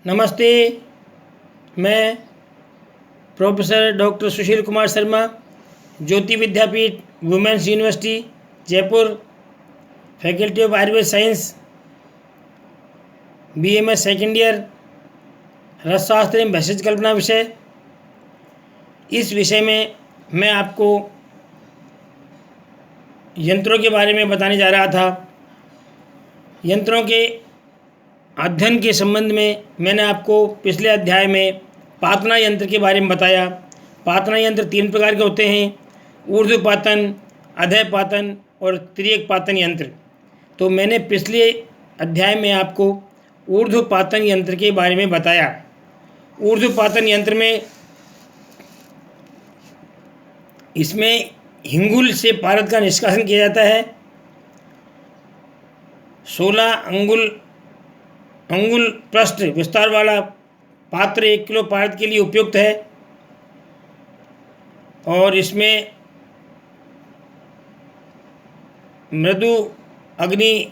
नमस्ते। मैं professor doctor Sushil Kumar Sharma, Jyoti Vidyapeeth women's university Jaipur, faculty of Ayurveda science, BMS second year, रसशास्त्र एवं भेषज कल्पना विषय। इस विषय में मैं आपको यंत्रों के बारे में बताने जा रहा था। यंत्रों के अध्ययन के संबंध में मैंने आपको पिछले अध्याय में पातना यंत्र के बारे में बताया। पातना यंत्र 3 प्रकार के होते हैं: ऊर्ध्वपातन, अधःपातन और तिर्यकपातन यंत्र। तो मैंने पिछले अध्याय में आपको ऊर्ध्वपातन यंत्र के बारे में बताया। ऊर्ध्वपातन यंत्र में इसमें हिंगुल से पारद का निष्कासन किया जाता है। 16 अंगुल पृष्ठ विस्तार वाला पात्र 1 किलो पारद के लिए उपयुक्त है। और इसमें मृदु, अग्नि,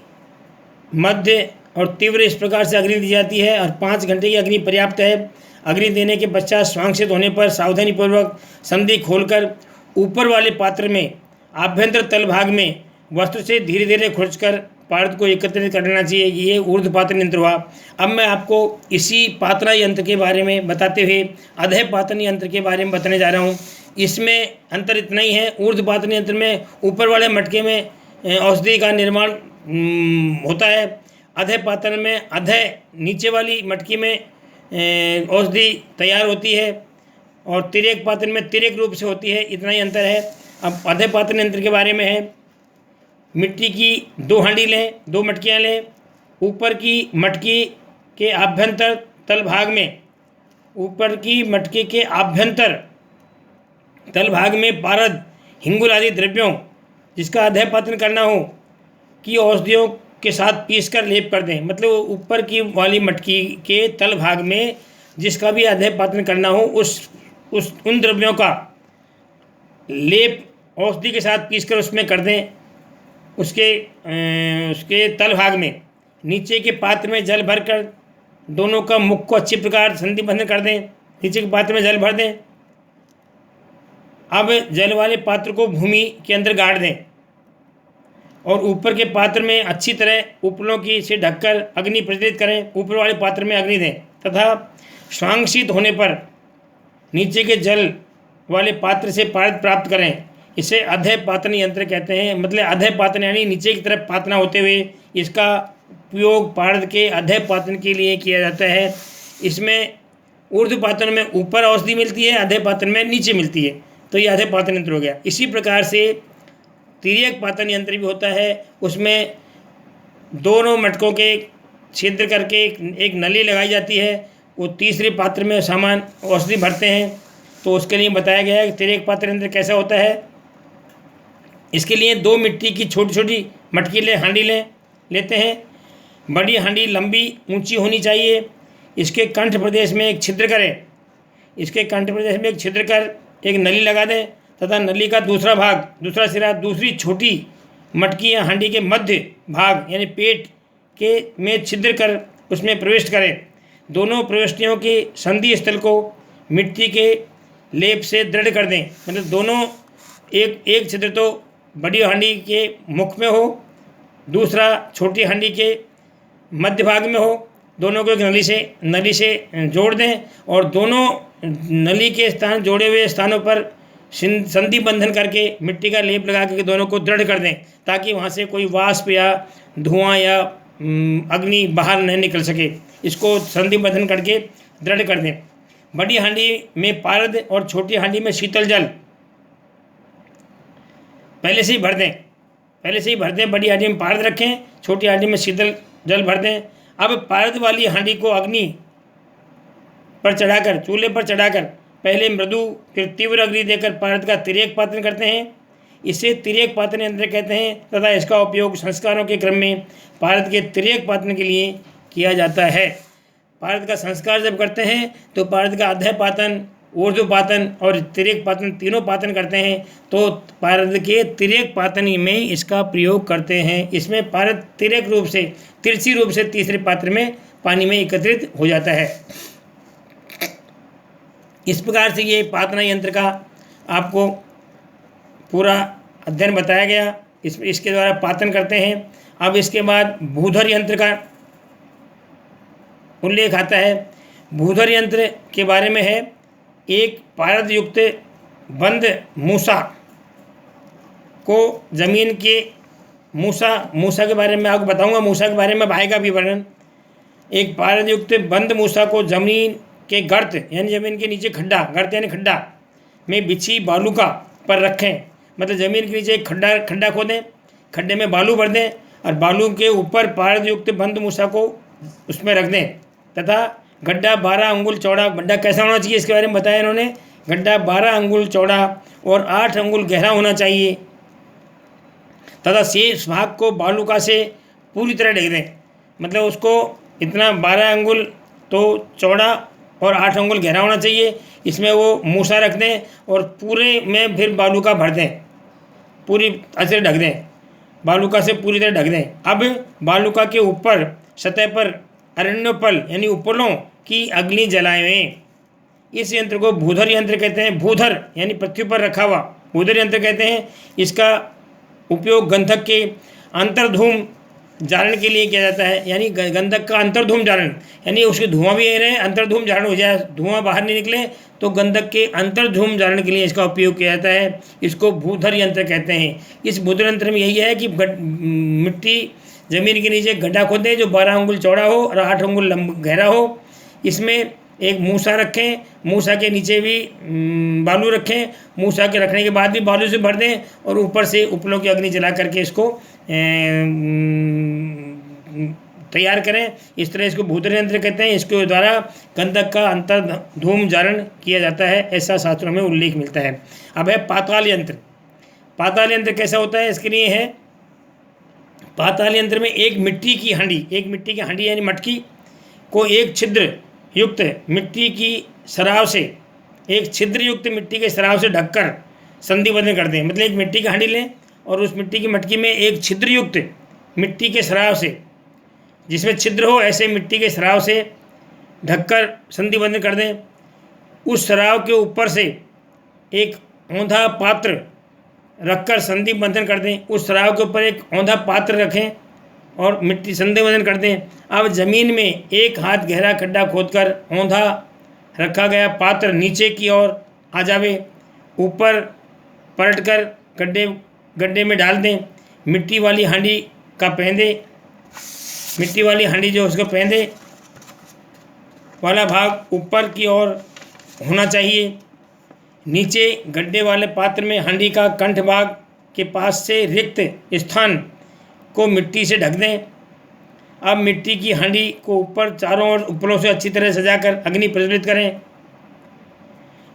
मध्य और तीव्र इस प्रकार से अग्नि दी जाती है और 5 घंटे की अग्नि पर्याप्त है। अग्नि देने के पश्चात स्वांशित होने पर सावधानीपूर्वक संधि खोलकर ऊपर वाले पात्र में आभ्यंतर तल भाग में वस्त्र से धीरे धीरे खुरचकर पारद को एकत्रित कर लेना चाहिए। ये ऊर्ध्वपातन यंत्र हुआ। अब मैं आपको इसी पातना यंत्र के बारे में बताते हुए अधःपातन यंत्र के बारे में बताने जा रहा हूँ। इसमें अंतर इतना ही है, ऊर्ध्वपातन यंत्र में ऊपर वाले मटके में औषधि का निर्माण होता है। अधःपातन में नीचे वाली मटकी में औषधि तैयार होती है और तिर्यकपातन में तिर्यक रूप से होती है। इतना ही अंतर है। अब अधःपातन यंत्र के बारे में है, मिट्टी की 2 हांडी लें, 2 मटकियाँ लें। ऊपर की मटकी के आभ्यंतर तल भाग में, ऊपर की मटकी के आभ्यंतर तल भाग में पारद, हिंगुल आदि द्रव्यों जिसका अधःपातन करना हो की औषधियों के साथ पीसकर लेप कर दें। मतलब ऊपर की वाली मटकी के तल भाग में जिसका भी अधःपातन करना हो उन द्रव्यों का लेप औषधि के साथ पीसकर उसमें कर दें। उसके तल भाग में नीचे के पात्र में जल भरकर दोनों का मुख को अच्छी प्रकार संधि बंधन कर दें। नीचे के पात्र में जल भर दें। अब जल वाले पात्र को भूमि के अंदर गाड़ दें और ऊपर के पात्र में अच्छी तरह उपलों की से ढककर अग्नि प्रज्वलित करें। ऊपर वाले पात्र में अग्नि दें तथा स्वांशित होने पर नीचे के जल वाले पात्र से पारद प्राप्त करें। इसे अधःपातन यंत्र कहते हैं। मतलब अधःपातन यानी नीचे की तरफ पातना होते हुए इसका उपयोग पारद के अधःपातन के लिए किया जाता है। इसमें ऊर्ध्वपातन में ऊपर औषधि मिलती है, अधःपातन में नीचे मिलती है। तो ये अधःपातन यंत्र हो गया। इसी प्रकार से तिर्यकपातन यंत्र भी होता है। उसमें दोनों मटकों के छिद्र करके एक नली लगाई जाती है। वो तीसरे पात्र में सामान औषधि भरते हैं। तो उसके लिए बताया गया है कि तिर्यकपातन यंत्र कैसा होता है। इसके लिए 2 मिट्टी की छोटी छोटी मटकी हांडी लेते हैं। बड़ी हांडी लंबी ऊंची होनी चाहिए। इसके कंठ प्रदेश में एक छिद्र करें। इसके कंठ प्रदेश में एक छिद्र कर एक नली लगा दें तथा नली का दूसरा सिरा दूसरी छोटी मटकी या हांडी के मध्य भाग यानी पेट के में छिद्र कर उसमें प्रविष्ट करें। दोनों प्रविष्टियों के संधि स्थल को मिट्टी के लेप से दृढ़ कर दें। मतलब दोनों एक छिद्र तो बड़ी हांडी के मुख में हो, दूसरा छोटी हांडी के मध्य भाग में हो। दोनों को एक नली से जोड़ दें और दोनों नली के जोड़े हुए स्थानों पर संधि बंधन करके मिट्टी का लेप लगा करके दोनों को दृढ़ कर दें ताकि वहाँ से कोई वाष्प या धुआं या अग्नि बाहर नहीं निकल सके। इसको संधि बंधन करके दृढ़ कर दें। बड़ी हांडी में पारद और छोटी हांडी में शीतल जल पहले से ही भर दें। बड़ी हांडी में पारद रखें, छोटी हांडी में शीतल जल भर दें। अब पारद वाली हांडी को अग्नि पर चढ़ाकर, चूल्हे पर चढ़ाकर पहले मृदु फिर तीव्र अग्नि देकर पारद का तिर्यकपातन करते हैं। इसे तिर्यकपातन यंत्र कहते हैं तथा इसका उपयोग संस्कारों के क्रम में पारद के तिर्यकपातन के लिए किया जाता है। पारद का संस्कार जब करते हैं तो पारद का अधःपातन, ऊर्ध्वपातन और तिर्यकपातन तीनों पातन करते हैं। तो पारद के तिर्यकपातन में इसका प्रयोग करते हैं। इसमें पारद तिर्यक रूप से, तिरछी रूप से तीसरे पात्र में पानी में एकत्रित हो जाता है। इस प्रकार से ये पातना यंत्र का आपको पूरा अध्ययन बताया गया। इसके द्वारा पातन करते हैं। अब इसके बाद भूधर यंत्र का उल्लेख आता है। भूधर यंत्र के बारे में है, एक पारद युक्त बंद मूसा को जमीन के मूसा के बारे में आपको बताऊंगा, मूसा के बारे में आएगा भी वर्णन। एक पारद युक्त बंद मूसा को जमीन के गर्त यानी जमीन के नीचे खड्डा, गर्त यानी खड्डा में बिछी बालूका पर रखें। मतलब ज़मीन के नीचे एक खड्डा खोदें, खड्डे में बालू भर दें और बालू के ऊपर पारद युक्त बंद मूसा को उसमें रख दें तथा गड्ढा 12 अंगुल चौड़ा, गड्ढा कैसा होना चाहिए इसके बारे में बताया इन्होंने। गड्ढा 12 अंगुल चौड़ा और 8 अंगुल गहरा होना चाहिए तथा शेष भाग को बालूका से पूरी तरह ढक दें। मतलब उसको इतना 12 अंगुल तो चौड़ा और 8 अंगुल गहरा होना चाहिए, इसमें वो मूसा रख दें और पूरे में फिर बालूका भर दें, पूरी अच्छे से ढक दें, बालूका से पूरी तरह ढक दें। अब बालूका के ऊपर सतह पर अरण्योपल यानी उपलों की अग्नि जलाएं। इस यंत्र को भूधर यंत्र कहते हैं। भूधर यानी पृथ्वी पर रखा हुआ भूधर यंत्र कहते हैं। इसका उपयोग गंधक के अंतर्धूम जारण के लिए किया जाता है। यानी गंधक का अंतर्धूम जारण, यानी उसके धुआं भी रहे, अंतर्धूम जारण हो जाए, धुआं बाहर नहीं निकले, तो गंधक के अंतर्धूम जारण के लिए इसका उपयोग किया जाता है। इसको भूधर यंत्र कहते हैं। इस भूधर यंत्र में यही है कि मिट्टी ज़मीन के नीचे गड्ढा खोदें जो 12 अंगुल चौड़ा हो और 8 अंगुल गहरा हो। इसमें एक मूसा रखें, मूसा के नीचे भी बालू रखें, मूसा के रखने के बाद भी बालू से भर दें और ऊपर से उपलों की अग्नि जला करके इसको तैयार करें। इस तरह इसको भूधर यंत्र कहते हैं। इसके द्वारा गंधक का अंतर्धूम जारण किया जाता है, ऐसा शास्त्रों में उल्लेख मिलता है। अब है पाताल यंत्र। पाताल यंत्र कैसा होता है, इसके लिए है, पाताल यंत्र में एक मिट्टी की हांडी यानी मटकी को एक छिद्र युक्त मिट्टी की सराव से, एक छिद्र युक्त मिट्टी के सराव से ढककर संधिबद्ध कर दें। मतलब एक मिट्टी की हांडी लें और उस मिट्टी की मटकी में एक छिद्र युक्त मिट्टी के सराव से, जिसमें छिद्र हो ऐसे मिट्टी के सराव से ढककर संधिबद्ध कर दें। उस सराव के ऊपर से एक औंधा पात्र रखकर संधि बंधन कर दें। उस सराव के ऊपर एक औंधा पात्र रखें और मिट्टी संधि बंधन कर दें। अब ज़मीन में 1 हाथ गहरा खड्डा खोदकर औंधा रखा गया पात्र नीचे की ओर आ जावे, ऊपर पलटकर गड्ढे में डाल दें। मिट्टी वाली हांडी का पेंदे, मिट्टी वाली हांडी जो उसका पेंदे वाला भाग ऊपर की ओर होना चाहिए। नीचे गड्ढे वाले पात्र में हांडी का कंठ भाग के पास से रिक्त स्थान को मिट्टी से ढक दें। अब मिट्टी की हांडी को ऊपर चारों ओर उपलों से अच्छी तरह सजाकर अग्नि प्रज्वलित करें।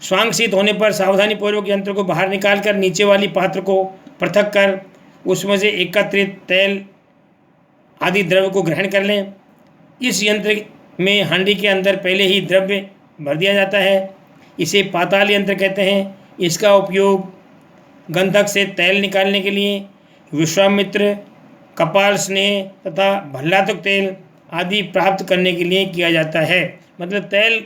स्वांगशीत होने पर सावधानीपूर्वक यंत्र को बाहर निकालकर नीचे वाली पात्र को पृथक कर उसमें से एकत्रित तेल आदि द्रव्य को ग्रहण कर लें। इस यंत्र में हांडी के अंदर पहले ही द्रव्य भर दिया जाता है। इसे पाताल यंत्र कहते हैं। इसका उपयोग गंधक से तेल निकालने के लिए, विश्वामित्र, कपाल स्नेह तथा भल्लातक तेल आदि प्राप्त करने के लिए किया जाता है। मतलब तेल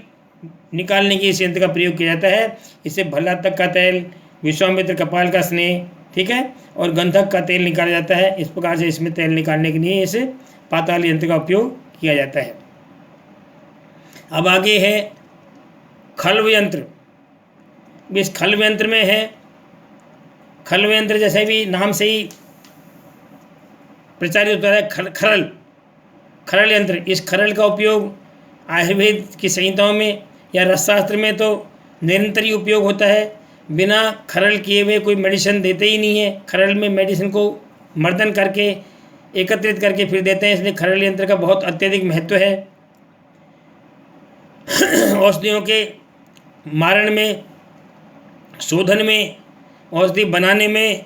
निकालने के इस यंत्र का प्रयोग किया जाता है। इससे भल्लातक का तेल, विश्वामित्र, कपाल का स्नेह, ठीक है, और गंधक का तेल निकाला जाता है। इस प्रकार से इसमें तेल निकालने के लिए इस पाताल यंत्र का उपयोग किया जाता है। अब आगे है खल्व यंत्र। इस खल्व यंत्र में है, खल्व यंत्र जैसे भी नाम से ही प्रचारित होता है, खरल यंत्र। इस खरल का उपयोग आयुर्वेद की संहिताओं में या रसशास्त्र में तो निरंतर ही उपयोग होता है। बिना खरल किए हुए कोई मेडिसिन देते ही नहीं है। खरल में मेडिसिन को मर्दन करके एकत्रित करके फिर देते हैं, इसलिए खरल यंत्र का बहुत अत्यधिक महत्व है। औषधियों के मारण में, शोधन में, औषधि बनाने में,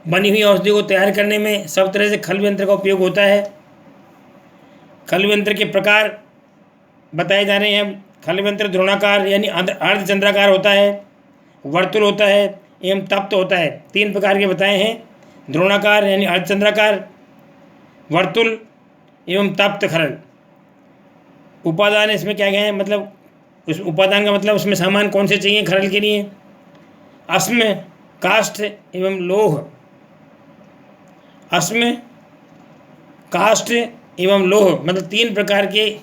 बनी हुई औषधि को तैयार करने में सब तरह से खल्व यंत्र का उपयोग होता है। खल्व यंत्र के प्रकार बताए जा रहे हैं। खल्व यंत्र द्रोणाकार यानी अर्धचंद्राकार होता है, वर्तुल होता है एवं तप्त होता है। 3 प्रकार के बताए हैं, द्रोणाकार यानी अर्धचंद्राकार, वर्तुल एवं तप्त खरल। उपादान इसमें क्या क्या है, मतलब उस उपादान का मतलब उसमें सामान कौन से चाहिए खरल के लिए। अश्म, काष्ठ एवं लोह। अश्म, काष्ठ एवं लोह मतलब 3 प्रकार के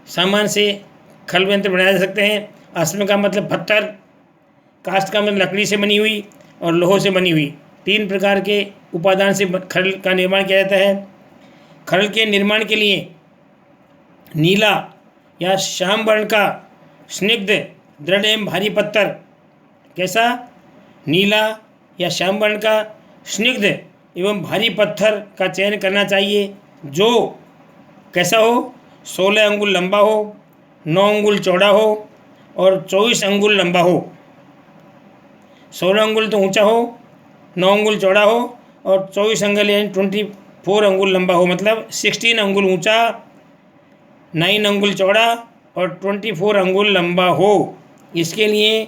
सामान से खल यंत्र बनाए जा सकते हैं। अश्म का मतलब पत्थर, काष्ठ का मतलब लकड़ी से बनी हुई, और लोह से बनी हुई। 3 प्रकार के उपादान से खल का निर्माण किया जाता है। खल के निर्माण के लिए नीला या श्याम वर्ण का स्निग्ध, दृढ़ एवं भारी पत्थर। कैसा? नीला या श्याम वर्ण का स्निग्ध एवं भारी पत्थर का चयन करना चाहिए, जो कैसा हो? 16 अंगुल लंबा हो, 9 अंगुल चौड़ा हो और 24 अंगुल लंबा हो। 16 अंगुल तो ऊंचा हो, 9 अंगुल चौड़ा हो और 24 अंगुल यानी 24 अंगुल लंबा हो, मतलब 16 अंगुल ऊंचा, 9 अंगुल चौड़ा और 24 अंगुल लंबा हो। इसके लिए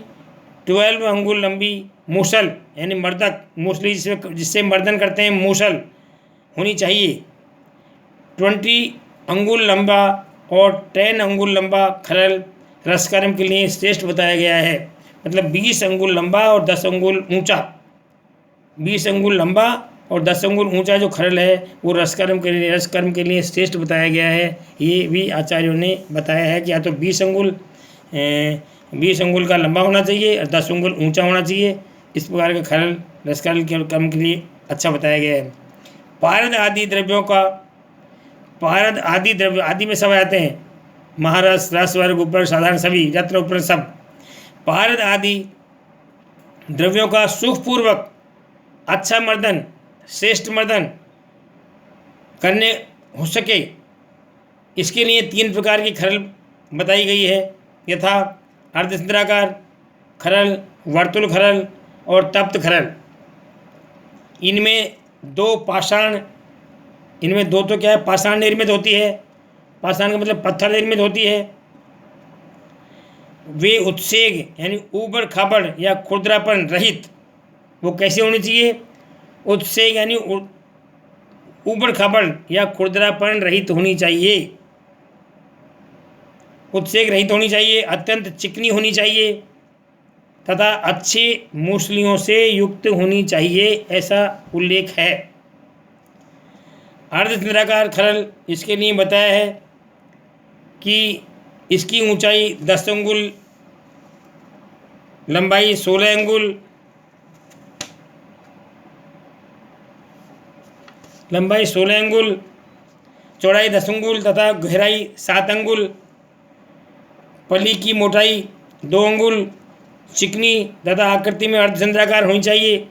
12 अंगुल लंबी मूसल यानी मर्दक, मूसली जिससे मर्दन करते हैं, मूसल होनी चाहिए। 20 अंगुल लंबा और 10 अंगुल लंबा खरल रसकर्म के लिए श्रेष्ठ बताया गया है। मतलब 20 अंगुल लंबा और 10 अंगुल ऊंचा, 20 अंगुल लंबा और 10 अंगुल ऊंचा जो खरल है वो रसकर्म के लिए श्रेष्ठ बताया गया है। ये भी आचार्यों ने बताया है कि या तो 20 अंगुल का लंबा होना चाहिए और 10 अंगुल ऊंचा होना चाहिए। इस प्रकार का खरल रसकर्म के कर्म के लिए अच्छा बताया गया है। पारद आदि द्रव्यों का, पारद आदि द्रव्य, आदि में सब आते हैं, महारस, रस, वर्ग, ऊपर, साधारण, सभी, रत्न, ऊपर, सब। पारद आदि द्रव्यों का सुखपूर्वक अच्छा मर्दन, श्रेष्ठ मर्दन करने हो सके, इसके लिए 3 प्रकार की खरल बताई गई है, यथा अर्धचंद्राकार खरल, वर्तुल खरल और तप्त खरल। इनमें 2 पाषाण, इनमें 2 तो क्या है, पाषाण निर्मित होती है। पाषाण का मतलब पत्थर निर्मित होती है। वे उत्सेग यानी ऊबड़ खाबड़ या खुरदरापन रहित, वो कैसे होनी चाहिए? उत्सेग यानी ऊबड़ खाबड़ या खुरदरापन रहित होनी चाहिए, उत्सेग रहित होनी चाहिए, अत्यंत चिकनी होनी चाहिए तथा अच्छे मूसलियों से युक्त होनी चाहिए, ऐसा उल्लेख है। अर्धचंद्राकार खरल, इसके लिए बताया है कि इसकी ऊंचाई 10 अंगुल, लंबाई 16 अंगुल, लंबाई 16 अंगुल, चौड़ाई 10 अंगुल तथा गहराई 7 अंगुल, पली की मोटाई 2 अंगुल, चिकनी तथा आकृति में अर्धचंद्राकार होनी चाहिए।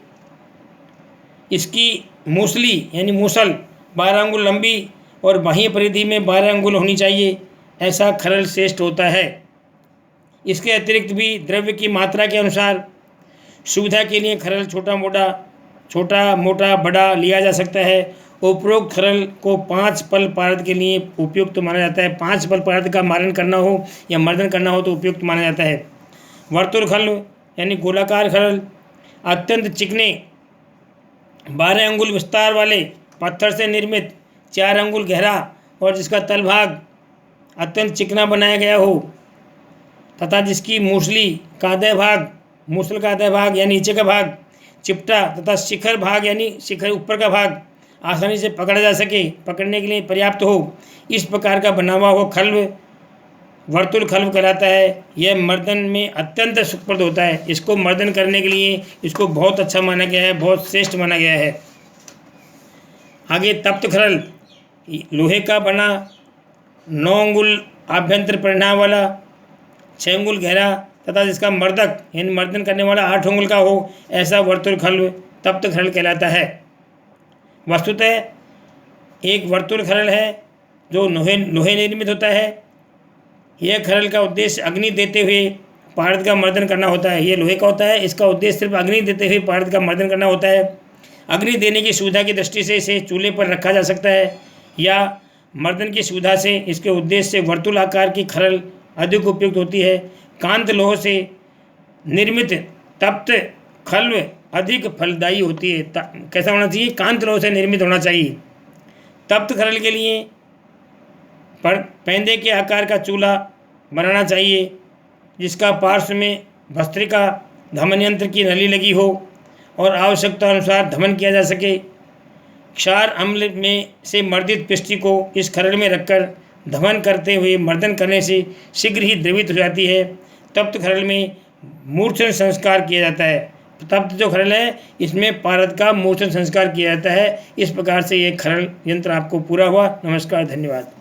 इसकी मूसली यानी मूसल 12 अंगुल लंबी और बाह्य परिधि में 12 अंगुल होनी चाहिए, ऐसा खरल श्रेष्ठ होता है। इसके अतिरिक्त भी द्रव्य की मात्रा के अनुसार सुविधा के लिए खरल छोटा मोटा बड़ा लिया जा सकता है। उपरोक्त खरल को 5 पल पारद के लिए उपयुक्त माना जाता है। 5 पल पारद का मारण करना हो या मर्दन करना हो तो उपयुक्त माना जाता है। वर्तुल खरल यानी गोलाकार खरल, अत्यंत चिकने 12 अंगुल विस्तार वाले पत्थर से निर्मित, 4 अंगुल गहरा और जिसका तल भाग अत्यंत चिकना बनाया गया हो तथा जिसकी मूसली का आधा भाग, मूसल का आधा भाग या नीचे का भाग चिपटा तथा शिखर भाग यानी शिखर ऊपर का भाग आसानी से पकड़ा जा सके, पकड़ने के लिए पर्याप्त हो, इस प्रकार का बना हुआ वो खल्व वर्तुल खल्व कहलाता है। यह मर्दन में अत्यंत सुखप्रद होता है। इसको मर्दन करने के लिए इसको बहुत अच्छा माना गया है, बहुत श्रेष्ठ माना गया है। आगे तप्त खरल, लोहे का बना 9 अंगुल आभ्यंतर परिणाम वाला, 6 अंगुल गहरा तथा जिसका मर्दक यानी मर्दन करने वाला 8 अंगुल का हो, ऐसा वर्तुल खल्व तप्त खरल कहलाता है। वस्तुतः एक वर्तुल खरल है जो लोहे निर्मित होता है। यह खरल का उद्देश्य अग्नि देते हुए पारद का मर्दन करना होता है। यह लोहे का होता है, इसका उद्देश्य सिर्फ अग्नि देते हुए पारद का मर्दन करना होता है। अग्नि देने की सुविधा की दृष्टि से इसे चूल्हे पर रखा जा सकता है या मर्दन की सुविधा से इसके उद्देश्य से वर्तुल आकार की खरल अधिक उपयुक्त होती है। कांत लोह से निर्मित तप्त खल्व अधिक फलदायी होती है। कैसा होना चाहिए? कांत लोह से निर्मित होना चाहिए। तप्त खरल के लिए पर पेंदे के आकार का चूल्हा बनाना चाहिए, जिसका पार्श्व में भस्त्रिका धमन यंत्र की नली लगी हो और आवश्यकता अनुसार धमन किया जा सके। क्षार अम्ल में से मर्दित पिष्टि को इस खरल में रखकर धमन करते हुए मर्दन करने से शीघ्र ही द्रवित हो जाती है। तप्त खरल में मूर्छन संस्कार किया जाता है। तप्त जो खरल है इसमें पारद का मूर्छन संस्कार किया जाता है। इस प्रकार से ये खरल यंत्र आपको पूरा हुआ। नमस्कार, धन्यवाद।